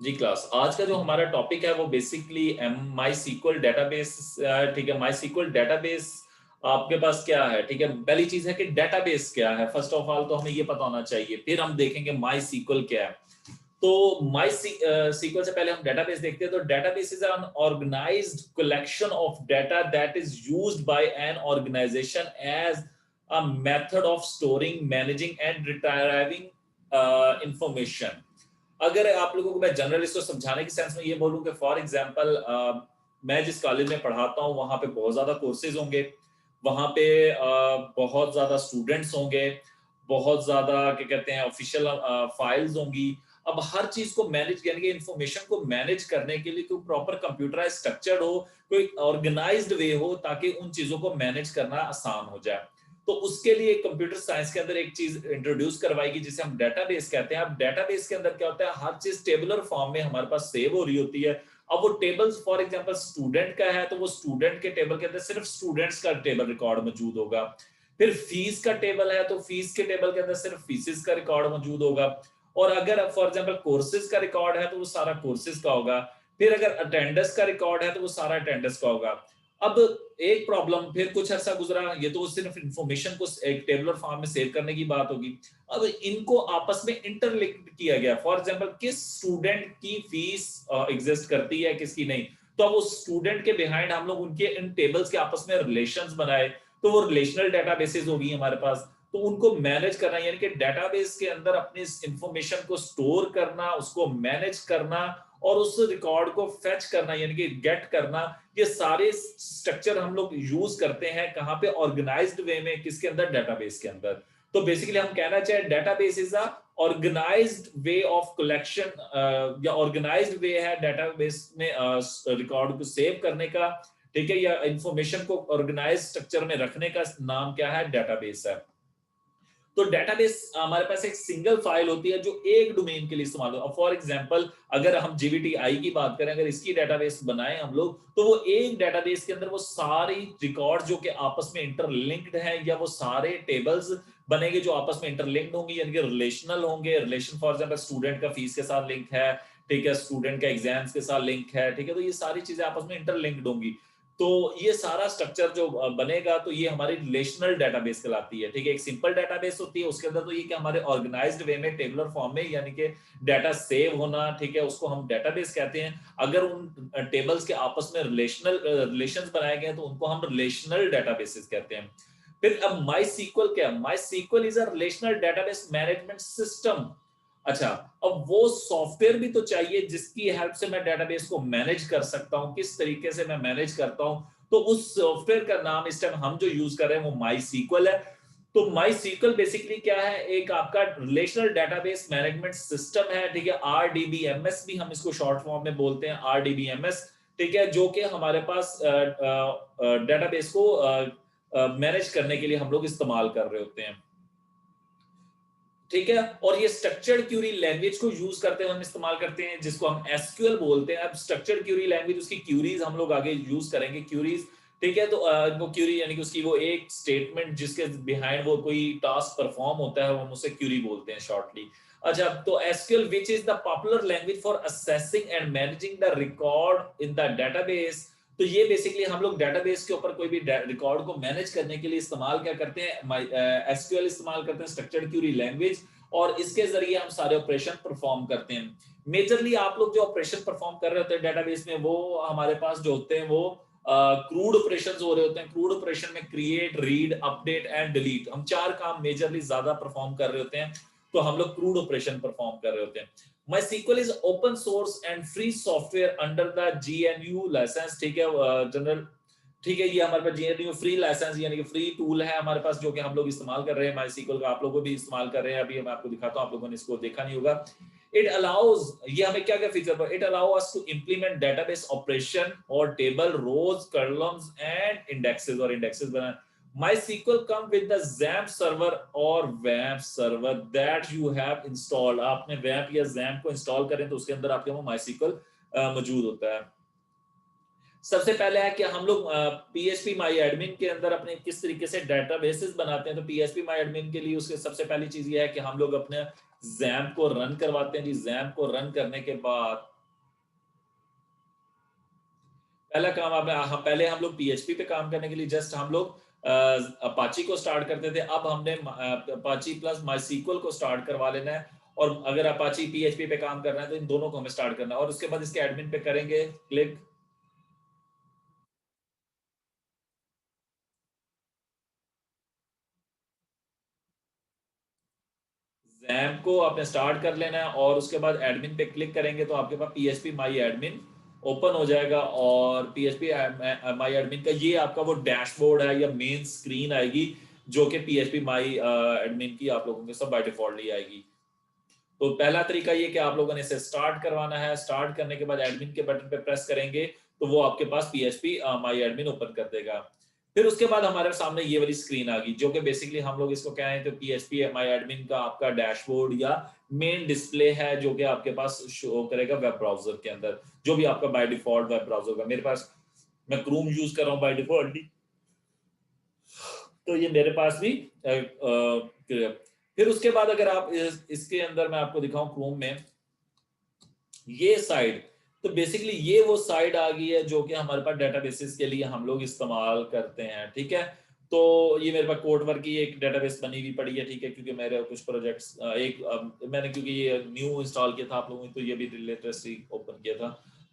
जी class, आज का जो हमारा टॉपिक है वो बेसिकली माई सीक्वल डेटाबेस। ठीक है, माई सीक्वल डेटाबेस आपके पास क्या है? ठीक है, पहली चीज है कि डेटाबेस क्या है। फर्स्ट ऑफ ऑल तो हमें ये पता होना चाहिए, फिर हम देखेंगे माई सीक्वल क्या है। तो माई सीक्वल से पहले हम डेटाबेस देखते हैं। तो database is an organised collection of data that is used by an organisation as a method of storing, managing and retrieving information. अगर आप लोगों को मैं जनरल इसको समझाने की सेंस में ये बोलूं कि फॉर एग्जांपल मैं जिस कॉलेज में पढ़ाता हूँ वहां पे बहुत ज्यादा कोर्सेज होंगे, वहां पे बहुत ज्यादा स्टूडेंट्स होंगे, बहुत ज्यादा क्या कहते हैं ऑफिशियल फाइल्स होंगी। अब हर चीज को मैनेज यानी कि इंफॉर्मेशन को मैनेज करने के लिए कोई प्रॉपर कंप्यूटराइज स्ट्रक्चर्ड हो, कोई ऑर्गेनाइज्ड वे हो ताकि उन चीजों को मैनेज करना आसान हो जाए। तो उसके लिए कंप्यूटर साइंस के अंदर एक चीज इंट्रोड्यूस करवाएगी जिसे हम डेटाबेस कहते हैं। अब डेटाबेस के अंदर क्या होता है, हर चीज टेबुलर फॉर्म में हमारे पास सेव हो रही होती है। अब वो टेबल्स फॉर एग्जांपल स्टूडेंट का है तो वो स्टूडेंट के टेबल के अंदर सिर्फ स्टूडेंट्स का टेबल रिकॉर्ड मौजूद होगा। फिर फीस का टेबल है तो फीस के टेबल के अंदर सिर्फ फीसिस का रिकॉर्ड मौजूद होगा। और अगर फॉर एग्जांपल कोर्सेज का रिकॉर्ड है तो वो सारा कोर्सेज का होगा। फिर अगर अटेंडेंस का रिकॉर्ड है तो वो सारा अटेंडेंस का होगा। अब एक प्रॉब्लम, फिर कुछ अर्सा गुजरा, ये तो सिर्फ इंफॉर्मेशन को एक टेबलर फॉर्म में सेव करने की बात होगी। अब इनको आपस में इंटरलिंक्ड किया गया। फॉर एग्जांपल किस स्टूडेंट की फीस एग्जिस्ट करती है, किसकी नहीं। तो अब उस स्टूडेंट के बिहाइंड हम लोग उनके इन टेबल्स के आपस में रिलेशंस बनाए, तो वो रिलेशनल डेटाबेसेस होगी हमारे पास। तो उनको मैनेज करना यानी कि डेटाबेस के अंदर अपनी इंफॉर्मेशन को स्टोर करना, उसको मैनेज करना और उस रिकॉर्ड को फेच करना यानी कि गेट करना, ये सारे स्ट्रक्चर हम लोग यूज करते हैं कहां पे? ऑर्गेनाइज्ड वे में, किसके अंदर? डेटाबेस के अंदर। तो बेसिकली हम कहना चाहे database is a organised way of collection, या ऑर्गेनाइज्ड वे है डेटाबेस में रिकॉर्ड को सेव करने का। ठीक है, या इंफॉर्मेशन को ऑर्गेनाइज स्ट्रक्चर में रखने का नाम क्या है? डेटाबेस है। तो डेटाबेस हमारे पास एक सिंगल फाइल होती है जो एक डोमेन के लिए इस्तेमाल हो। फॉर एग्जांपल अगर हम जीबीटीआई की बात करें, अगर इसकी डेटाबेस बनाए हम लोग, तो वो एक डेटाबेस के अंदर वो सारी रिकॉर्ड जो कि आपस में इंटरलिंक्ड हैं, या वो सारे टेबल्स बनेंगे जो आपस में इंटरलिंक्ड होंगे यानी कि रिलेशनल होंगे। रिलेशन फॉर एग्जांपल स्टूडेंट का फीस के साथ लिंक है, ठीक है, स्टूडेंट का एग्जाम्स के साथ लिंक है, ठीक है। तो ये सारी चीजें आपस में इंटरलिंक्ड होंगी। तो ये सारा स्ट्रक्चर जो बनेगा तो ये हमारी रिलेशनल डेटाबेस कहलाती है। ठीक है, एक सिंपल डेटाबेस होती है, उसके अंदर तो ये कि हमारे ऑर्गेनाइज्ड वे में टेबुलर फॉर्म में यानी कि डाटा सेव होना, ठीक है, उसको हम डेटाबेस कहते हैं। अगर उन टेबल्स के आपस में रिलेशंस बनाए गए हैं तो उनको हम रिलेशनल डेटाबेसेस कहते हैं। फिर अब माई सीक्वल क्या है? MySQL is a relational database management system. अच्छा, अब वो सॉफ्टवेयर भी तो चाहिए जिसकी हेल्प से मैं डेटाबेस को मैनेज कर सकता हूं। किस तरीके से मैं मैनेज करता हूं? तो उस सॉफ्टवेयर का नाम इस टाइम हम जो यूज कर रहे हैं वो माई सीक्वल है। तो माई सीक्वल बेसिकली क्या है? एक आपका रिलेशनल डेटाबेस मैनेजमेंट सिस्टम है। ठीक है, आरडीबीएमएस भी हम इसको शॉर्ट फॉर्म में बोलते हैं, आरडीबीएमएस। ठीक है, जो कि हमारे पास डेटाबेस को मैनेज करने के लिए हम लोग इस्तेमाल कर रहे होते हैं। ठीक है, और ये स्ट्रक्चर्ड क्यूरी लैंग्वेज को यूज करते हुए हम इस्तेमाल करते हैं जिसको हम एसक्यूएल बोलते हैं। अब स्ट्रक्चर्ड क्यूरी लैंग्वेज, उसकी क्यूरीज हम लोग आगे यूज करेंगे, क्यूरीज। ठीक है, तो वो क्यूरी यानी कि उसकी वो एक स्टेटमेंट जिसके बिहाइंड वो कोई टास्क परफॉर्म होता है, वो हम उसे क्यूरी बोलते हैं शॉर्टली। अच्छा, तो SQL which is the popular language for assessing and managing the record in the database. तो ये बेसिकली हम लोग डेटाबेस के ऊपर कोई भी रिकॉर्ड को मैनेज करने के लिए इस्तेमाल क्या करते हैं? एसक्यूएल इस्तेमाल करते हैं, स्ट्रक्चर्ड क्यूरी लैंग्वेज। और इसके जरिए हम सारे ऑपरेशन परफॉर्म करते हैं। मेजरली आप लोग जो ऑपरेशन परफॉर्म कर रहे होते हैं डेटाबेस में, वो हमारे पास जो होते हैं वो क्रूड ऑपरेशंस हो रहे होते हैं। क्रूड ऑपरेशन में create, read, update and delete, हम चार काम मेजरली ज्यादा परफॉर्म कर रहे होते हैं। तो हम लोग क्रूड ऑपरेशन परफॉर्म कर रहे होते हैं। MySQL is open source and free software under the GNU license। ठीक है, जनरल। ठीक है, ये हमारे पास GNU फ्री लाइसेंस यानी कि फ्री टूल है हमारे पास जो कि हम लोग इस्तेमाल कर रहे हैं। MySQL का आप लोग भी इस्तेमाल कर रहे हैं। अभी मैं आपको दिखाता हूं, आप लोगों ने इसको देखा नहीं होगा। इट अलाउज, ये हमें क्या क्या फीचर पर, it allow us to implement database operation और table, rows, columns and indexes, और इंडेक्सेस बना। MySQL come with the XAMPP server और WAMP server that you have installed। आपने WAMP या XAMPP को इंस्टॉल करें तो उसके अंदर आपके वो MySQL मौजूद होता है। सबसे पहले है कि हम लोग पीएचपी माई एडमिन के अंदर अपने किस तरीके से डेटाबेसेस बनाते हैं। तो पीएचपी माई एडमिन के लिए उसके सबसे पहली चीज ये है कि हम लोग अपने जैम्प को रन करवाते हैं जी। जैम्प को रन करने के बाद पहला काम पहले हम लोग पीएचपी पे काम करने के लिए जस्ट हम लोग अपाची को स्टार्ट करते थे। अब हमने अपाची प्लस माईसीक्वल को स्टार्ट करवा लेना है, और अगर अपाची पीएचपी पे काम करना है तो इन दोनों को हमें स्टार्ट करना है, और उसके बाद इसके एडमिन पे करेंगे क्लिक। जैम्प को आपने स्टार्ट कर लेना है और उसके बाद एडमिन पे क्लिक करेंगे तो आपके पास पीएचपी माई एडमिन ओपन हो जाएगा, और पीएचपी माई एडमिन का ये आपका वो डैशबोर्ड है या मेन स्क्रीन आएगी, जो कि पीएचपी माई एडमिन की आप लोगों के सब बाय डिफॉल्ट ही आएगी। तो पहला तरीका ये कि आप लोगों ने इसे स्टार्ट करवाना है। स्टार्ट करने के बाद एडमिन के बटन पे प्रेस करेंगे तो वो आपके पास पीएचपी माई एडमिन ओपन कर देगा। फिर उसके बाद हमारे सामने ये वाली स्क्रीन आ गई, जो कि बेसिकली हम लोग इसको क्या है तो पीएचपी माई एडमिन का आपका डैशबोर्ड या मेन डिस्प्ले है, जो कि आपके पास शो करेगा वेब ब्राउजर के अंदर, जो भी आपका बाय डिफॉल्ट वेब ब्राउजर का। मेरे पास मैं क्रोम यूज कर रहा हूँ बाय डिफॉल्ट, तो ये मेरे पास भी फिर उसके बाद अगर आप इसके अंदर मैं आपको दिखाऊं क्रोम में ये साइड, तो बेसिकली ये वो साइड आ गई है जो कि हमारे पास डेटाबेसेस के लिए हम लोग इस्तेमाल करते हैं। ठीक है, तो ये मेरे पास कोडवर्क की एक डेटाबेस बनी हुई पड़ी है। ठीक है, क्योंकि मेरे कुछ प्रोजेक्ट्स मैंने क्योंकि ये न्यू इंस्टॉल किया था आप लोगों ने, तो ये भी लेटेस्टली ओपन किया था,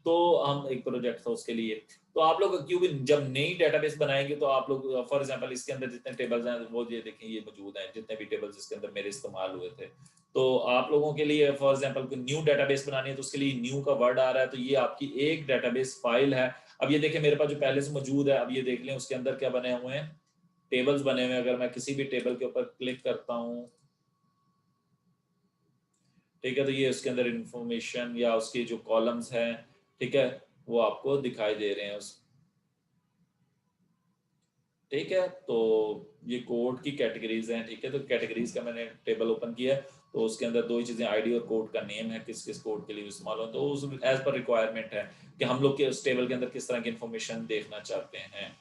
तो हम एक प्रोजेक्ट था उसके लिए। तो आप लोग क्योंकि जब नई डेटाबेस बनाएंगे तो आप लोग फॉर एग्जांपल इसके अंदर जितने टेबल्स हैं वो ये देखें ये मौजूद हैं, जितने भी टेबल्स इसके अंदर मेरे इस्तेमाल हुए थे। तो आप लोगों के लिए फॉर एग्जांपल न्यू डेटाबेस बनानी है तो उसके लिए न्यू का वर्ड आ रहा है, तो ये आपकी एक डेटाबेस फाइल है। अब ये देखें मेरे पास जो पहले से मौजूद है, अब ये देख लें उसके अंदर क्या बने हुए हैं, टेबल्स बने हुए हैं। अगर मैं किसी भी टेबल के ऊपर क्लिक करता हूँ, ठीक है, तो ये उसके अंदर इंफॉर्मेशन या उसके जो कॉलम्स हैं, ठीक है, वो आपको दिखाई दे रहे हैं उस। ठीक है, तो ये कोड की कैटेगरीज हैं। ठीक है, तो कैटेगरीज का मैंने टेबल ओपन किया है, तो उसके अंदर दो ही चीजें, आईडी और कोड का नेम है, किस किस कोड के लिए इस्तेमाल हो, तो उस एज पर रिक्वायरमेंट है कि हम लोग के उस टेबल के अंदर किस तरह की इंफॉर्मेशन देखना चाहते हैं।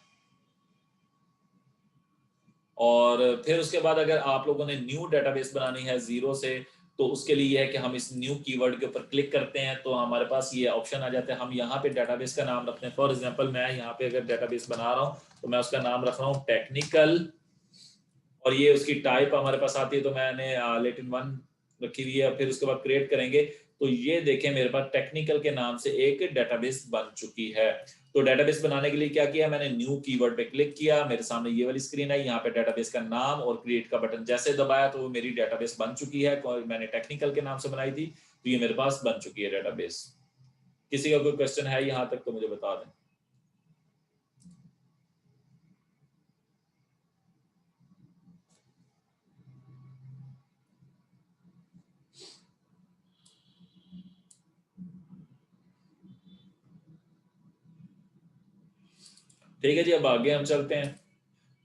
और फिर उसके बाद अगर आप लोगों ने न्यू डेटाबेस बनानी है जीरो से, तो उसके लिए यह है कि हम इस न्यू कीवर्ड के ऊपर क्लिक करते हैं तो हमारे पास ये ऑप्शन आ जाता है। हम यहाँ पे डेटाबेस का नाम रखते हैं। फॉर एग्जांपल मैं यहाँ पे अगर डेटाबेस बना रहा हूँ तो मैं उसका नाम रख रहा हूँ टेक्निकल, और ये उसकी टाइप हमारे पास आती है, तो मैंने लेटिन वन रखी हुई है। फिर उसके बाद क्रिएट करेंगे तो ये देखें मेरे पास टेक्निकल के नाम से एक डेटाबेस बन चुकी है। तो डेटाबेस बनाने के लिए क्या किया, मैंने न्यू कीवर्ड पे क्लिक किया, मेरे सामने ये वाली स्क्रीन है, यहाँ पे डेटाबेस का नाम और क्रिएट का बटन जैसे दबाया तो वो मेरी डेटाबेस बन चुकी है। मैंने टेक्निकल के नाम से बनाई थी, तो ये मेरे पास बन चुकी है डेटाबेस। किसी का कोई क्वेश्चन है यहाँ तक तो मुझे बता दें। ठीक है जी, अब आगे हम चलते हैं।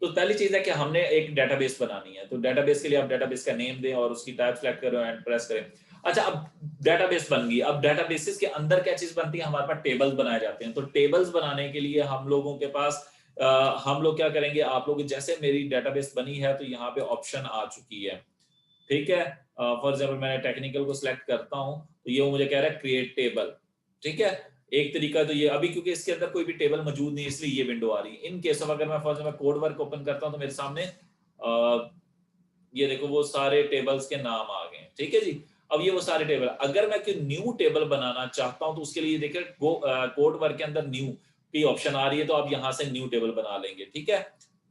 तो पहली चीज है कि हमने एक डेटाबेस बनानी है, तो डेटाबेस के लिए आप डेटाबेस का नेम दें और उसकी टाइप सेलेक्ट करें एंड प्रेस करें। अच्छा, अब डेटाबेस बन गई। अब डेटाबेसेस के अंदर क्या चीज बनती है, हमारे पास टेबल्स बनाए जाते हैं। तो टेबल्स बनाने के लिए हम लोगों के पास हम लोग क्या करेंगे, आप लोग जैसे मेरी डेटाबेस बनी है तो यहाँ पे ऑप्शन आ चुकी है। ठीक है, फॉर एग्जाम्पल मैंने टेक्निकल को सिलेक्ट करता हूँ तो ये मुझे कह रहा है क्रिएट टेबल। ठीक है, एक तरीका तो ये, अभी क्योंकि इसके अंदर कोई भी टेबल मौजूद नहीं इसलिए ये विंडो आ रही है। इन केस ऑफ अगर मैं for example code work open करता हूँ तो मेरे सामने ये देखो वो सारे टेबल्स के नाम आ गए। ठीक है जी, अब ये वो सारे टेबल, अगर मैं कोई न्यू टेबल बनाना चाहता हूं तो उसके लिए देखिए कोड वर्क के अंदर न्यू की ऑप्शन आ रही है, तो आप यहां से न्यू टेबल बना लेंगे। ठीक है,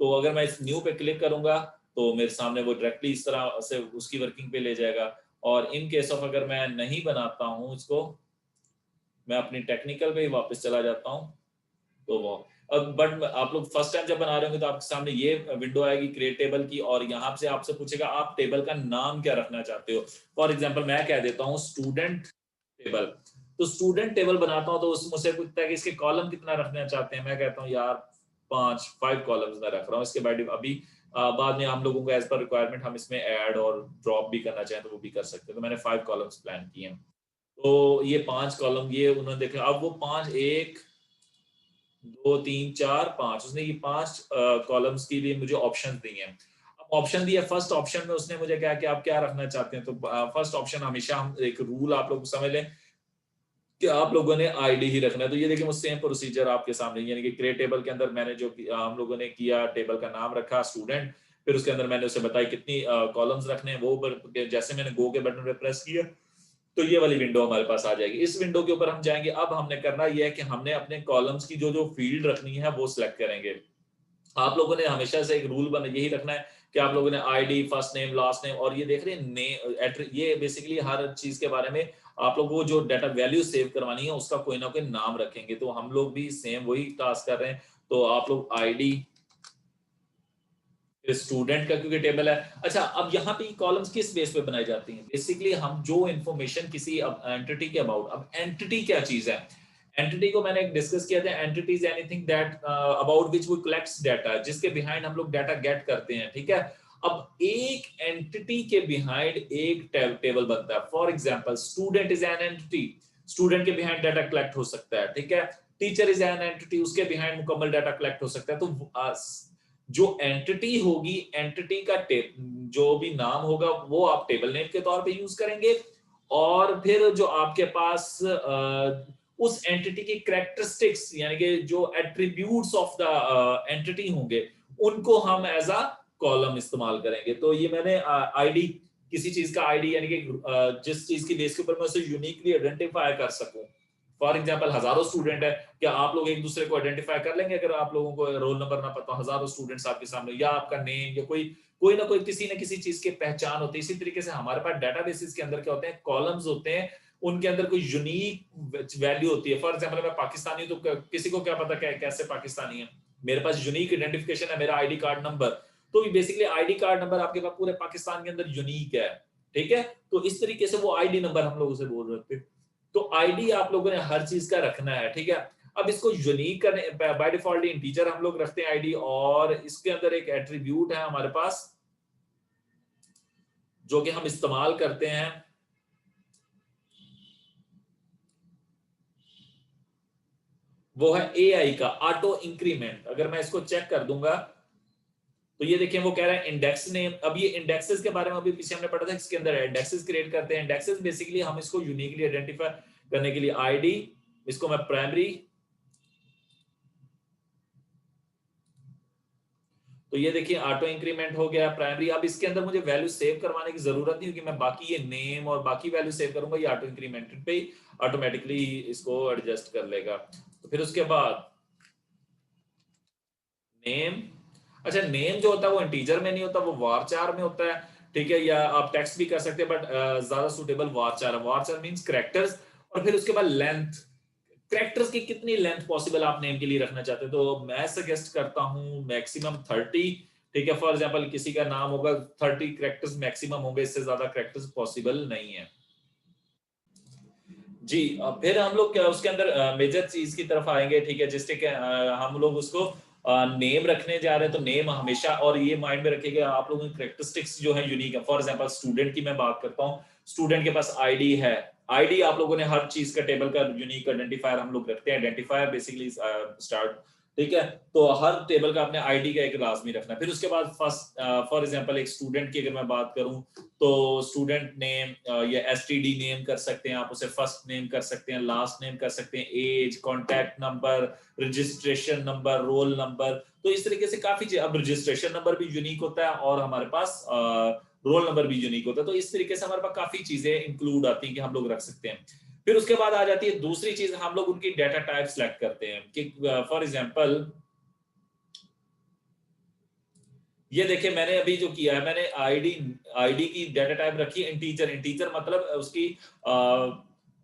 तो अगर मैं इस न्यू पे क्लिक करूंगा तो मेरे सामने वो डायरेक्टली इस तरह से उसकी वर्किंग पे ले जाएगा। और इन केस ऑफ अगर मैं नहीं बनाता हूं इसको, मैं अपनी टेक्निकल पे ही वापस चला जाता हूं, तो वो अब बट आप लोग फर्स्ट टाइम जब बना रहे होंगे तो आपके सामने ये विंडो आएगी क्रिएट टेबल की, और यहाँ से आपसे पूछेगा आप टेबल का नाम क्या रखना चाहते हो। फॉर एग्जांपल मैं कह देता हूँ स्टूडेंट टेबल। तो स्टूडेंट टेबल बनाता हूँ तो मुझसे पूछता है कि इसके कॉलम कितना रखना चाहते हैं। मैं कहता हूँ यार 5 कॉलम्स मैं रख रहा हूँ। इसके बाद अभी बाद में हम लोगों को एज पर रिक्वायरमेंट हम इसमें ऐड और ड्रॉप भी करना चाहें तो वो भी कर सकते हैं। तो मैंने 5 कॉलम्स प्लान किए हैं, तो ये 5 कॉलम ये उन्होंने देखा। अब वो 5 1 2 3 4 5 उसने ये 5 कॉलम्स के लिए मुझे ऑप्शन दिए हैं। अब ऑप्शन दिया, फर्स्ट ऑप्शन में उसने मुझे कहा कि आप क्या रखना चाहते हैं, तो फर्स्ट ऑप्शन हमेशा हम एक रूल आप लोग समझ लें कि आप लोगों ने आईडी ही रखना है। तो ये देखिए मुझे सेम प्रोसीजर आपके सामने, यानी कि क्रिएट टेबल के अंदर मैंने जो हम लोगों ने किया, टेबल का नाम रखा स्टूडेंट, फिर उसके अंदर मैंने उसे बताया कितनी कॉलम्स रखने हैं, वो जैसे मैंने गो के बटन पे प्रेस किया तो ये वाली विंडो हमारे पास आ जाएगी। इस विंडो के ऊपर हम जाएंगे। अब हमने करना यह है कि हमने अपने कॉलम्स की जो जो फील्ड रखनी है वो सिलेक्ट करेंगे। आप लोगों ने हमेशा से एक रूल बना यही रखना है कि आप लोगों ने ID, first name, last name, और ये देख रहे हैं ये बेसिकली हर चीज के बारे में आप लोगों को जो डाटा वैल्यू सेव करवानी है उसका कोई ना कोई नाम रखेंगे। तो हम लोग भी सेम वही टास्क कर रहे हैं। तो आप लोग आईडी, स्टूडेंट का क्योंकि टेबल है। अच्छा, अब यहाँ पे कॉलम्स किस बेस पे बनाई जाती हैं? बेसिकली हम जो इन्फॉर्मेशन किसी एंटिटी के अबाउट, अब एंटिटी क्या चीज है? एंटिटी को मैंने डिस्कस किया था, entity is anything that about which we collects data, जिसके बिहाइंड हम लोग डाटा गेट करते हैं, ठीक है। अब एक एंटिटी के बिहाइंड एक टेबल बनता है। For example student is an entity, student के बिहाइंड डाटा कलेक्ट हो सकता है, ठीक है। टीचर इज एन एंटिटी, उसके बिहाइंड मुकम्मल डाटा कलेक्ट हो सकता है। तो जो एंटिटी होगी, एंटिटी का जो भी नाम होगा वो आप टेबल नेम के तौर पे यूज करेंगे, और फिर जो आपके पास उस एंटिटी की कैरेक्टरिस्टिक्स यानी कि जो एट्रीब्यूट्स ऑफ द एंटिटी होंगे उनको हम एज अ कॉलम इस्तेमाल करेंगे। तो ये मैंने आईडी, किसी चीज का आईडी यानी कि जिस चीज की बेस के ऊपर मैं उसे यूनिकली आइडेंटिफाई कर सकूं। फॉर एग्जाम्पल हजारों स्टूडेंट है, क्या आप लोग एक दूसरे को आइडेंटिफाई कर लेंगे अगर आप लोगों को रोल नंबर ना पता? हजारों स्टूडेंट्स आपके सामने, या आपका नेम, या कोई कोई ना कोई किसी न किसी चीज की पहचान होती है। इसी तरीके से हमारे पास डेटाबेसेस के अंदर क्या होते हैं, कॉलम्स होते हैं, उनके अंदर कोई यूनिक वैल्यू होती है। फॉर एग्जाम्पल मैं पाकिस्तानी, तो किसी को क्या पता कैसे पाकिस्तानी है? मेरे पास यूनिक आइडेंटिफिकेशन है, मेरा आईडी कार्ड नंबर। तो बेसिकली आईडी कार्ड नंबर आपके पास पूरे पाकिस्तान के अंदर यूनिक है, ठीक है। तो इस तरीके से वो आईडी नंबर हम लोग उसे बोल रहे थे। तो आईडी आप लोगों ने हर चीज का रखना है, ठीक है। अब इसको यूनिक करने, बाय डिफॉल्ट इंटीजर हम लोग रखते हैं आईडी, और इसके अंदर एक एट्रीब्यूट है हमारे पास जो कि हम इस्तेमाल करते हैं, वो है एआई का ऑटो इंक्रीमेंट। अगर मैं इसको चेक कर दूंगा तो ये देखिए वो कह रहा है इंडेक्स नेम। अब ये इंडेक्सेस के बारे में अभी पीछे हमने पढ़ा था, इसके अंदर इंडेक्सेस क्रिएट करते हैं। इंडेक्सेस बेसिकली हम इसको यूनिकली आइडेंटिफाई करने के लिए आईडी, इसको मैं प्राइमरी, तो ये देखिए ऑटो इंक्रीमेंट हो गया प्राइमरी। अब इसके अंदर मुझे वैल्यू सेव करवाने की जरूरत नहीं होगी, मैं बाकी ये नेम और बाकी वैल्यू सेव करूंगा, ये ऑटो इंक्रीमेंटेड पे ही ऑटोमेटिकली इसको एडजस्ट कर लेगा। तो फिर उसके बाद नेम, अच्छा नेम जो होता है वो इंटीजर में नहीं होता, वो वारचार में होता है, ठीक है। या आप टेक्स्ट भी कर सकते हैं, बट ज्यादा सुटेबल वारचार है। वारचार मींस कैरेक्टर्स, और फिर उसके बाद लेंथ, कैरेक्टर्स की कितनी लेंथ पॉसिबल आप नेम के लिए रखना चाहते हैं। तो मैं सजेस्ट करता हूं मैक्सिमम 30, ठीक है। फॉर एग्जांपल किसी का नाम होगा, 30 कैरेक्टर्स मैक्सिमम होंगे, इससे ज्यादा कैरेक्टर्स पॉसिबल नहीं है जी। फिर हम लोग उसके अंदर मेजर चीज की तरफ आएंगे, ठीक है। जिससे कि हम लोग उसको नेम रखने जा रहे हैं, तो नेम हमेशा, और ये माइंड में रखिएगा आप लोगों की कैरेक्टरिस्टिक्स जो है यूनिक है। फॉर एग्जांपल स्टूडेंट की मैं बात करता हूँ, स्टूडेंट के पास आईडी है, आईडी आप लोगों ने हर चीज का टेबल का यूनिक आइडेंटिफायर हम लोग रखते हैं, आइडेंटिफायर बेसिकली स्टार्ट, ठीक है। तो हर टेबल का अपने आईडी का एक लाजमी रखना। फिर उसके बाद फर्स्ट, फॉर एग्जांपल एक स्टूडेंट की अगर मैं बात करूं, तो स्टूडेंट नेम या एसटीडी नेम कर सकते हैं आप उसे, फर्स्ट नेम कर सकते हैं, लास्ट नेम कर सकते हैं, age, contact number, registration number, roll number. तो इस तरीके से काफी चीज, अब रजिस्ट्रेशन नंबर भी यूनिक होता है और हमारे पास रोल नंबर भी यूनिक होता है। तो इस तरीके से हमारे पास काफी चीजें इंक्लूड आती हैं कि हम लोग रख सकते हैं। फिर उसके बाद आ जाती है दूसरी चीज, हम लोग उनकी डाटा टाइप सेलेक्ट करते हैं कि फॉर एग्जांपल ये देखिए मैंने अभी जो किया है, मैंने आईडी आईडी की डाटा टाइप रखी है इंटीजर। इंटीजर मतलब उसकी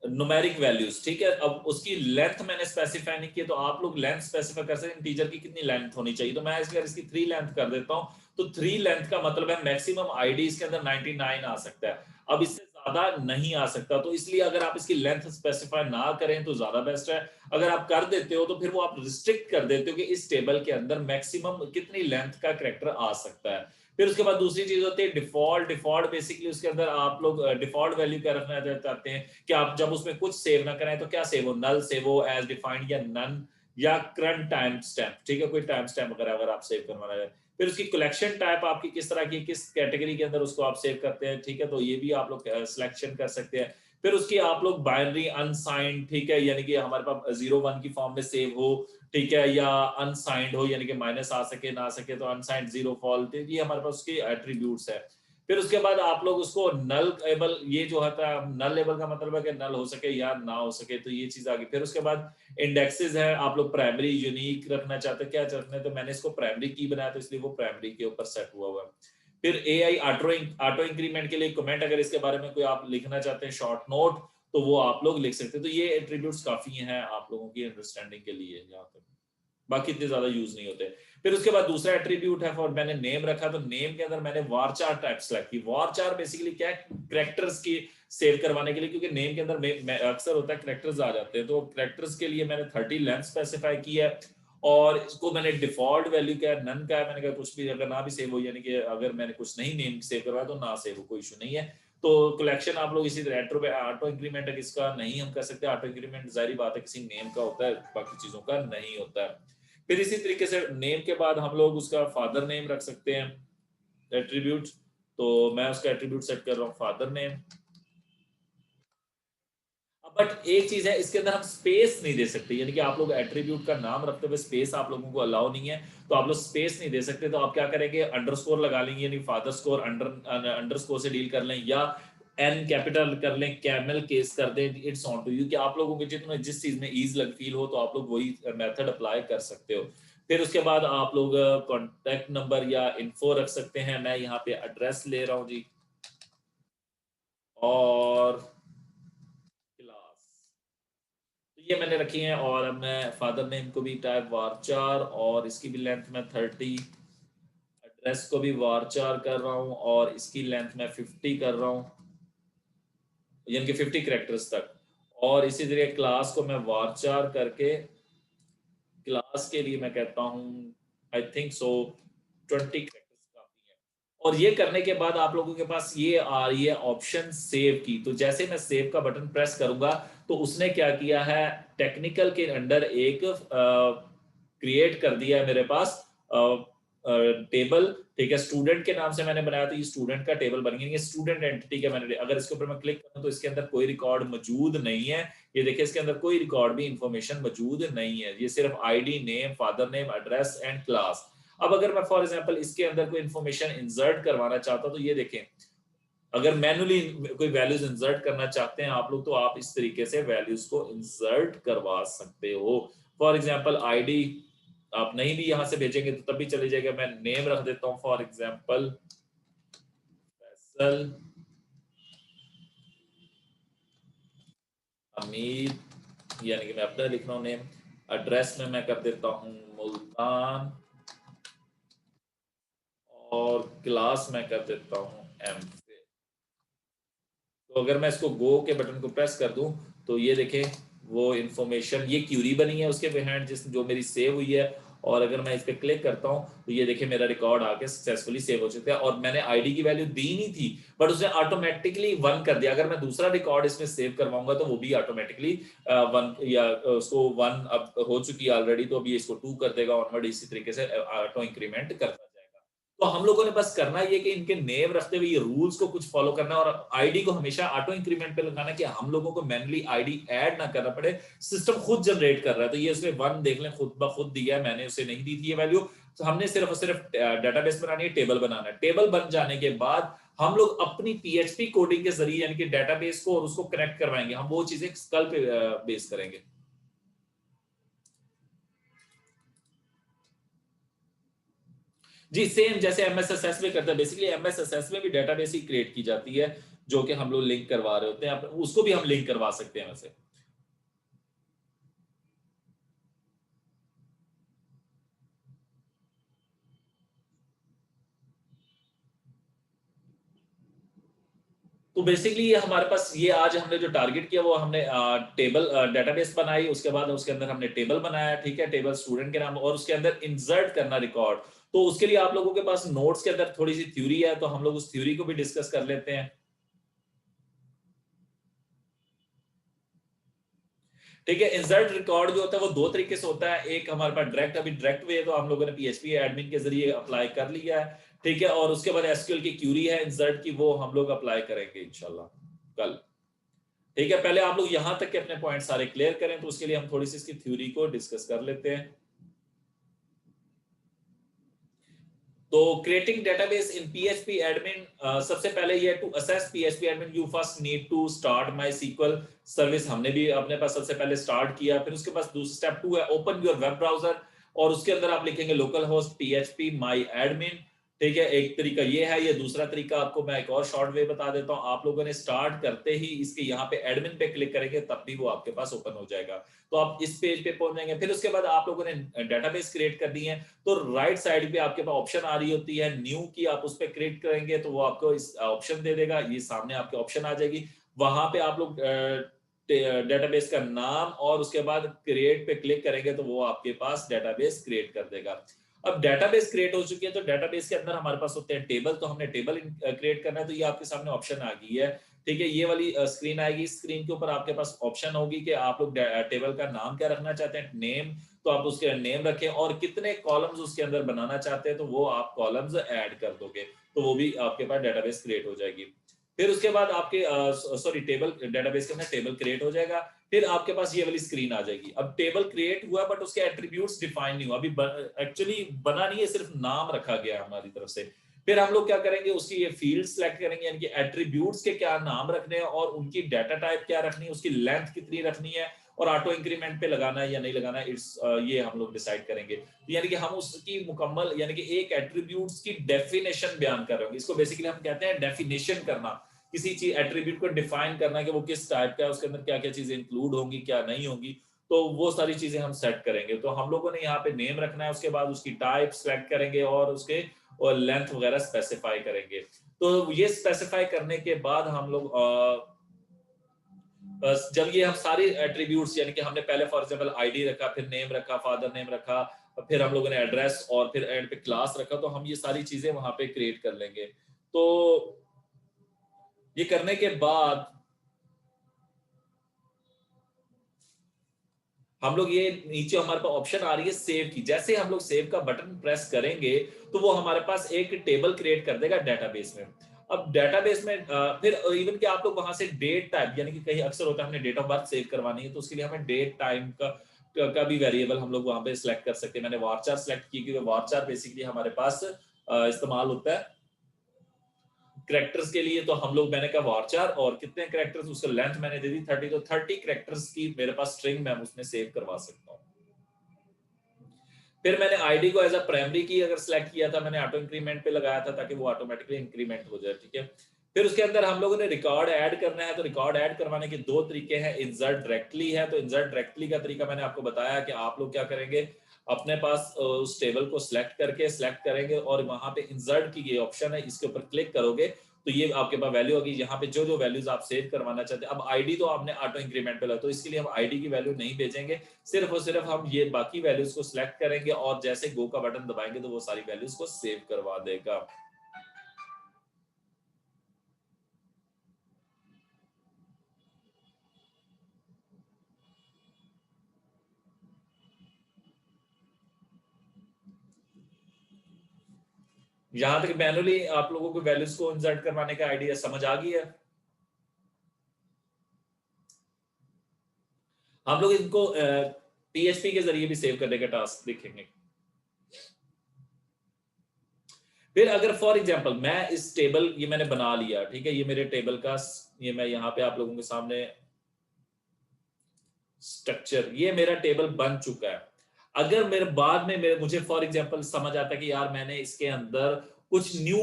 न्यूमेरिक वैल्यूज, ठीक है। अब उसकी लेंथ मैंने स्पेसिफाई नहीं की, तो आप लोग लेंथ स्पेसिफाई कर सकते हैं इंटीजर की कितनी लेंथ होनी चाहिए। तो मैं इसकी 3 लेंथ कर देता हूं। तो 3 लेंथ का मतलब है मैक्सिमम आईडी इसके अंदर 99 आ सकता है, अब इससे ज्यादा नहीं आ सकता। तो इसलिए अगर आप इसकी लेंथ स्पेसिफाई ना करें तो ज्यादा बेस्ट है। अगर आप कर देते हो तो फिर वो आप रिस्ट्रिक्ट कर देते हो कि इस टेबल के अंदर मैक्सिमम कितनी लेंथ का कैरेक्टर आ सकता है। फिर उसके बाद दूसरी चीज होती है डिफॉल्ट। डिफॉल्ट बेसिकली उसके अंदर आप लोग डिफॉल्ट वैल्यू क्या रखना चाहते हैं कि आप जब उसमें कुछ सेव ना करें तो क्या सेव हो, नल सेव हो, एज डिफाइंड, या नन, या करंट टाइम स्टैम्प, ठीक है। कोई टाइम स्टैम्प अगर आप सेव करवाना है, फिर उसकी कलेक्शन टाइप आपकी किस तरह की, किस कैटेगरी के अंदर उसको आप सेव करते हैं, ठीक है, तो ये भी आप लोग सिलेक्शन कर सकते हैं। फिर उसकी आप लोग बाइनरी अनसाइंड, ठीक है, यानी कि हमारे पास 0 1 की फॉर्म में सेव हो, ठीक है, या अनसाइंड हो, यानी कि माइनस आ सके ना आ सके, तो अनसाइंड 0 फॉल्ट, ये हमारे पास उसके एट्रीब्यूट्स है। फिर उसके बाद आप लोग उसको नल लेबल, ये जो होता है नल लेबल का मतलब है कि नल हो सके या ना हो सके, तो ये चीज आ गई। फिर उसके बाद इंडेक्सेस है, आप लोग प्राइमरी यूनिक रखना चाहते हैं, क्या रखना है, तो मैंने इसको प्राइमरी की बनाया, तो इसलिए वो प्राइमरी के ऊपर सेट हुआ है। फिर एआई ऑटो इंक्रीमेंट के लिए कमेंट, अगर इसके बारे में कोई आप लिखना चाहते हैं शॉर्ट नोट, तो वो आप लोग लिख सकते हैं। तो ये एट्रीब्यूट्स काफी हैं आप लोगों की अंडरस्टैंडिंग के लिए यहाँ तक, बाकी इतने ज्यादा यूज नहीं होते। फिर उसके बाद दूसरा एट्रीब्यूट है, फॉर मैंने नेम रखा, तो नेम के अंदर मैंने वारचार टाइप सेलेक्ट की। वारचार बेसिकली क्या है, कैरेक्टर्स की सेव करवाने के लिए, क्योंकि नेम के अंदर अक्सर होता है कैरेक्टर्स आ जाते हैं, तो कैरेक्टर्स के लिए मैंने 30 लेंथ स्पेसिफाई की है। और इसको मैंने डिफॉल्ट वैल्यू क्या है, नन का है, मैंने कहा कुछ भी अगर ना भी सेव हो, यानी कि अगर मैंने कुछ नहीं नेम सेव करवाया तो ना सेव हो, कोई इशू नहीं है। तो कलेक्शन आप लोग इसी तरह ऑटो इंक्रीमेंट है, किसका नहीं हम कर सकते ऑटो इंक्रीमेंट, जारी बात है किसी नेम का होता है, बाकी चीजों का नहीं होता है। फिर इसी तरीके से नेम के बाद हम लोग उसका फादर नेम रख सकते हैं एट्रीब्यूट, तो मैं उसका एट्रीब्यूट सेट कर रहा हूँ फादर नेम। बट एक चीज है, इसके अंदर हम स्पेस नहीं दे सकते, यानी कि आप लोग एट्रीब्यूट का नाम रखते हुए स्पेस आप लोगों को अलाउ नहीं है, तो आप लोग स्पेस नहीं दे सकते। तो आप क्या करेंगे, अंडरस्कोर लगा लेंगे, यानी फादर स्कोर अंडरस्कोर से डील कर लें, या एन कैपिटल कर लें, कैमल केस कर दें, इट्स ऑन टू यू, कि आप लोगों को जितना जिस चीज में ईज लग फील हो, तो आप लोग वही मेथड अप्लाई कर सकते हो। फिर उसके बाद आप लोग कॉन्टेक्ट नंबर या इन्फो रख सकते हैं। मैं यहाँ पे एड्रेस ले रहा हूँ जी, और क्लास, तो ये मैंने रखी है। और अब मैं फादर नेम को भी टाइप वारचार, और इसकी भी लेंथ में 30, एड्रेस को भी वारचार कर रहा हूँ, और इसकी लेंथ में 50 कर रहा हूँ, यानी कि 50 कैरेक्टर्स तक। और इसी तरह क्लास को मैं वारचार करके, क्लास के लिए मैं कहता हूँ आई थिंक सो 20 कैरेक्टर्स काफी है। और ये करने के बाद आप लोगों के पास ये आ रही है ऑप्शन सेव की, तो जैसे मैं सेव का बटन प्रेस करूंगा, तो उसने क्या किया है, टेक्निकल के अंडर एक क्रिएट कर दिया है मेरे पास टेबल, ठीक है, स्टूडेंट के नाम से मैंने बनाया, तो ये स्टूडेंट का टेबल बन गया, ये स्टूडेंट एंटिटी का मैंने, अगर इसके ऊपर मैं क्लिक करूं तो इसके अंदर कोई रिकॉर्ड मौजूद नहीं है। ये देखिए इसके अंदर कोई रिकॉर्ड भी इंफॉर्मेशन मौजूद नहीं है, ये सिर्फ ID, name, father name, address and class. अब अगर मैं फॉर एग्जांपल इसके अंदर कोई इंफॉर्मेशन इंसर्ट करवाना चाहता हूं, तो ये देखें, अगर मैनुअली कोई वैल्यूज इंसर्ट करना चाहते हैं आप लोग, तो आप इस तरीके से वैल्यूज को इंसर्ट करवा सकते हो। फॉर एग्जांपल आईडी आप नहीं भी यहां से भेजेंगे तो तब भी चले जाएगा। मैं नेम रख देता हूं फॉर एग्जांपल फैसल अमीर, यानी कि मैं अपना लिख रहा हूं नेम। एड्रेस में मैं कर देता हूं मुल्तान, और क्लास में कर देता हूं एम। तो अगर मैं इसको गो के बटन को प्रेस कर दूं, तो ये देखें वो इंफॉर्मेशन, ये क्यूरी बनी है उसके बिहाइंड जिस जो मेरी सेव हुई है। और अगर मैं इस पे क्लिक करता हूं, तो ये देखिए मेरा रिकॉर्ड आके सक्सेसफुली सेव हो चुका है, और मैंने आईडी की वैल्यू दी नहीं थी, बट उसने ऑटोमेटिकली 1 कर दिया। अगर मैं दूसरा रिकॉर्ड इसमें सेव करवाऊंगा, तो वो भी ऑटोमेटिकली 1, या उसको 1 अब हो चुकी है ऑलरेडी, तो अभी इसको 2 कर देगा ऑनवर्ड, इसी तरीके से ऑटो इंक्रीमेंट करता जाएगा। तो हम लोगों ने बस करना ये कि इनके नेम रखते हुए ये रूल्स को कुछ फॉलो करना, और आईडी को हमेशा ऑटो इंक्रीमेंट पे लगाना, कि हम लोगों को मैनुअली आईडी ऐड ना करना पड़े, सिस्टम खुद जनरेट कर रहा है। तो ये उसने 1 देख लें खुद ब खुद दिया है, मैंने उसे नहीं दी थी ये वैल्यू। तो हमने सिर्फ और सिर्फ डेटाबेस बनानी है, टेबल बनाना है। टेबल बन जाने के बाद हम लोग अपनी पीएचपी कोडिंग के जरिए, यानी कि डेटाबेस को और उसको कनेक्ट करवाएंगे, हम वो चीजें कल पे बेस करेंगे। जी सेम जैसे एमएसएसएस में करते हैं, बेसिकली एमएसएसएस में भी डेटाबेस ही क्रिएट की जाती है, जो कि हम लोग लिंक करवा रहे होते हैं, उसको भी हम लिंक करवा सकते हैं वैसे। तो बेसिकली ये हमारे पास, ये आज हमने जो टारगेट किया वो हमने टेबल डेटाबेस बनाई, उसके बाद उसके अंदर हमने टेबल बनाया, ठीक है, टेबल स्टूडेंट के नाम, और उसके अंदर इंसर्ट करना रिकॉर्ड। तो उसके लिए आप लोगों के पास नोट्स के अंदर थोड़ी सी थ्योरी है, तो हम लोग उस थ्योरी को भी डिस्कस कर लेते हैं। ठीक है। इंसर्ट रिकॉर्ड जो होता है वो दो तरीके से होता है, एक हमारे पास डायरेक्ट, अभी डायरेक्ट वे तो हम लोगों ने पीएचपी एडमिन के जरिए अप्लाई कर लिया है, ठीक है। और उसके बाद एसक्यूएल की क्यूरी है इंसर्ट की, वो हम लोग अप्लाई करेंगे इंशाल्लाह कल, ठीक है। पहले आप लोग यहां तक के अपने पॉइंट सारे क्लियर करें, तो उसके लिए हम थोड़ी सी इसकी थ्योरी को डिस्कस कर लेते हैं। तो creating database in PHP admin, सबसे पहले ये to access PHP admin you first need to start MySQL service, हमने भी अपने पास सबसे पहले स्टार्ट किया। फिर उसके पास दूसरा स्टेप 2 है ओपन योर वेब ब्राउजर, और उसके अंदर आप लिखेंगे लोकल होस्ट पीएचपी माई एडमिन, ठीक है। एक तरीका ये है। ये दूसरा तरीका आपको मैं एक और शॉर्ट वे बता देता हूं, आप लोगों ने स्टार्ट करते ही इसके यहाँ पे एडमिन पे क्लिक करेंगे तब भी वो आपके पास ओपन हो जाएगा, तो आप इस पेज पे पहुंच जाएंगे। फिर उसके बाद आप लोगों ने डेटाबेस क्रिएट कर दी है, तो राइट साइड पे आपके पास ऑप्शन आ रही होती है न्यू की, आप उस पर क्लिक करेंगे तो वो आपको इस ऑप्शन दे देगा, ये सामने आपके ऑप्शन आ जाएगी। वहां पे आप लोग डेटाबेस का नाम और उसके बाद क्रिएट पे क्लिक करेंगे तो वो आपके पास डेटाबेस क्रिएट कर देगा। अब डेटाबेस क्रिएट हो चुकी है, तो डेटाबेस के अंदर हमारे पास होते हैं टेबल, तो हमने टेबल क्रिएट करना है, तो ये आपके सामने ऑप्शन आ गई है, ठीक है। ये वाली स्क्रीन आएगी, स्क्रीन के ऊपर आपके पास ऑप्शन होगी कि आप लोग टेबल का नाम क्या रखना चाहते हैं, नेम, तो आप उसके नेम रखें, और कितने कॉलम्स उसके अंदर बनाना चाहते हैं तो वो आप कॉलम्स ऐड कर दोगे, तो वो भी आपके पास डेटाबेस क्रिएट हो जाएगी। फिर उसके बाद आपके सॉरी टेबल डेटाबेस के अंदर टेबल क्रिएट हो जाएगा। फिर आपके पास ये वाली स्क्रीन आ जाएगी। अब टेबल क्रिएट हुआ बट उसके एट्रीब्यूट्स डिफाइन नहीं हुआ, अभी एक्चुअली बना नहीं है, सिर्फ नाम रखा गया हमारी तरफ से। फिर हम लोग क्या करेंगे, उसकी ये फील्ड सेलेक्ट करेंगे, यानी कि एट्रीब्यूट्स के क्या नाम रखने हैं और उनकी डाटा टाइप क्या रखनी है, उसकी लेंथ कितनी रखनी है, और ऑटो इंक्रीमेंट पे लगाना है या नहीं लगाना है, इट्स ये हम लोग डिसाइड करेंगे। यानी कि हम उसकी मुकम्मल, यानी कि एक एट्रीब्यूट्स की डेफिनेशन बयान कर रहे होंगे, इसको बेसिकली हम कहते हैं डेफिनेशन करना, किसी चीज एट्रीब्यूट को डिफाइन करना कि वो किस टाइप का है, उसके अंदर क्या क्या चीजें इंक्लूड होंगी क्या नहीं होंगी, तो वो सारी चीजें हम सेट करेंगे। तो हम लोगों ने यहाँ पे नेम रखना है, उसके बाद उसकी टाइप सेलेक्ट करेंगे और उसके और लेंथ वगैरह स्पेसिफाई करेंगे। तो ये स्पेसिफाई करने के बाद हम लोग जब ये हम सारी एट्रीब्यूट्स, यानी कि हमने पहले फॉर एग्जांपल आईडी रखा, फिर नेम रखा, फादर नेम रखा, फिर हम लोगों ने एड्रेस, और फिर एंड पे क्लास रखा, तो हम ये सारी चीजें वहां पे क्रिएट कर लेंगे। तो ये करने के बाद हम लोग ये नीचे हमारे पास ऑप्शन आ रही है सेव की, जैसे हम लोग सेव का बटन प्रेस करेंगे तो वो हमारे पास एक टेबल क्रिएट कर देगा डेटाबेस में। अब डेटाबेस में फिर इवन कि आप लोग वहां से डेट टाइप, यानी कि कहीं अक्सर होता है हमने डेट ऑफ बर्थ सेव करवानी है, तो उसके लिए हमें डेट टाइम का भी वेरिएबल हम लोग वहां पे सिलेक्ट कर सकते हैं। मैंने वारचार सिलेक्ट की क्योंकि वारचार बेसिकली हमारे पास इस्तेमाल होता है कैरेक्टर्स के लिए, तो हम लोग, मैंने कहा वारचार, और कितने कैरेक्टर्स, उसका लेंथ मैंने दे दी 30, तो 30 कैरेक्टर्स की मेरे पास स्ट्रिंग मैं उसमें सेव करवा सकता हूँ। फिर मैंने आईडी को एज अ प्राइमरी की अगर सिलेक्ट किया था, मैंने ऑटो इंक्रीमेंट पे लगाया था ताकि वो ऑटोमेटिकली इंक्रीमेंट हो जाए, ठीक है। फिर उसके अंदर हम लोगों ने रिकॉर्ड ऐड करना है, तो रिकॉर्ड ऐड करवाने के दो तरीके हैं, इंसर्ट डायरेक्टली है, तो इंसर्ट डायरेक्टली का तरीका मैंने आपको बताया कि आप लोग क्या करेंगे, अपने पास उस टेबल को सिलेक्ट करेंगे और वहां पे इंसर्ट की ये ऑप्शन है, इसके ऊपर क्लिक करोगे तो ये आपके पास वैल्यू होगी, यहाँ पे जो जो वैल्यूज आप सेव करवाना चाहते हैं। अब आईडी तो आपने ऑटो इंक्रीमेंट पे लगा, तो इसके लिए हम आईडी की वैल्यू नहीं भेजेंगे, सिर्फ और सिर्फ हम ये बाकी वैल्यूज को सिलेक्ट करेंगे और जैसे गो का बटन दबाएंगे तो वो सारी वैल्यूज को सेव करवा देगा। यहां तक मैनुअली आप लोगों को वैल्यूज को इंसर्ट करवाने का आइडिया समझ आ गई है। हम लोग इनको पीएचपी के जरिए भी सेव करने का टास्क देखेंगे। फिर अगर फॉर एग्जांपल मैं इस टेबल, ये मैंने बना लिया, ठीक है, ये मेरे टेबल का, ये मैं यहाँ पे आप लोगों के सामने स्ट्रक्चर, ये मेरा टेबल बन चुका है। अगर मेरे बाद में मेरे मुझे फॉर एग्जांपल समझ आता है कि यार मैंने इसके अंदर कुछ न्यू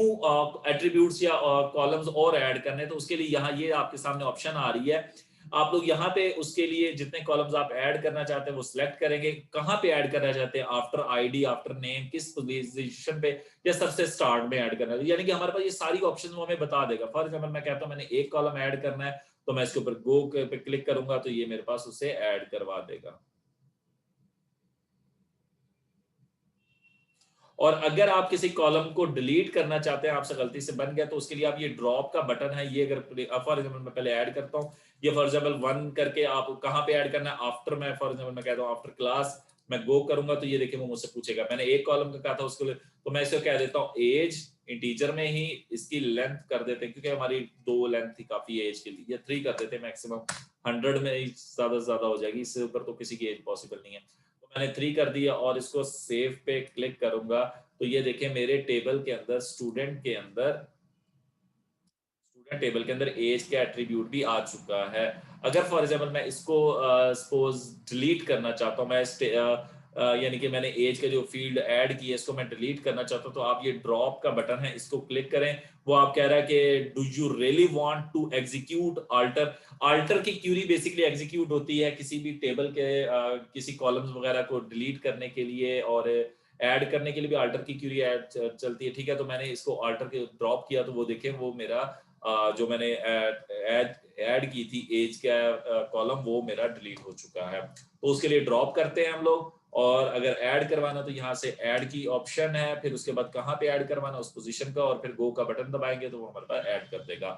एट्रीब्यूट्स या कॉलम्स और ऐड करने, तो उसके लिए यहाँ ये आपके सामने ऑप्शन आ रही है, आप लोग यहाँ पे उसके लिए जितने कॉलम्स आप ऐड करना चाहते हैं वो सिलेक्ट करेंगे, कहाँ पे ऐड करना चाहते हैं, आफ्टर आईडी, आफ्टर नेम, किस पोजीशन पे, या सबसे स्टार्ट में ऐड करना है, यानी कि हमारे पास ये सारी ऑप्शन वो हमें बता देगा। फॉर एग्जाम्पल मैं कहता हूँ मैंने एक कॉलम ऐड करना है, तो मैं इसके ऊपर गो पे क्लिक करूंगा तो ये मेरे पास उसे ऐड करवा देगा। और अगर आप किसी कॉलम को डिलीट करना चाहते हैं, आपसे गलती से बन गया, तो उसके लिए आप ये ड्रॉप का बटन है, ये अगर फॉर एग्जाम्पल मैं पहले ऐड करता हूँ, ये फॉर एग्जाम्पल 1 करके आप कहाँ पे ऐड करना है, आफ्टर, मैं फॉर एग्जाम्पल मैं कहता हूँ आफ्टर क्लास, मैं गो करूंगा तो ये देखिए वो मुझसे पूछेगा। मैंने एक कॉलम का कहा था उसको, तो मैं इसको कह देता हूँ एज, इंटीजर में ही इसकी लेंथ कर देते हैं, क्योंकि हमारी 2 लेंथ थी काफी एज के लिए, या 3 कर देते हैं मैक्सिमम, 100 में ही ज्यादा से ज्यादा हो जाएगी, इससे ऊपर तो किसी की एज पॉसिबल नहीं है। तो मैंने 3 कर दिया और इसको सेव पे क्लिक करूंगा, तो ये देखिए मेरे टेबल के अंदर, स्टूडेंट टेबल के अंदर एज का एट्रीब्यूट भी आ चुका है। अगर फॉर एग्जांपल मैं इसको सपोज डिलीट करना चाहता हूं, मैं यानी कि मैंने एज का जो फील्ड ऐड किया इसको मैं डिलीट करना चाहता हूं, तो आप ये ड्रॉप का बटन है, इसको क्लिक करें। वो आप कह रहा है कि do you really want to execute alter. Alter की क्यूरी बेसिकली एग्जीक्यूट होती है किसी भी टेबल के किसी कॉलम्स वगैरह को डिलीट करने के लिए, और ऐड करने के लिए भी अल्टर की क्यूरी ऐड चलती है, ठीक है। तो मैंने इसको अल्टर के ड्रॉप किया, तो वो देखें वो मेरा जो मैंने ऐड की थी एज का कॉलम, वो मेरा डिलीट हो चुका है। तो उसके लिए ड्रॉप करते हैं हम लोग, और अगर ऐड करवाना तो यहाँ से ऐड की ऑप्शन है, फिर उसके बाद कहाँ पे ऐड करवाना उस पोजीशन का, और फिर गो का बटन दबाएंगे तो वो हमारे पास ऐड कर देगा।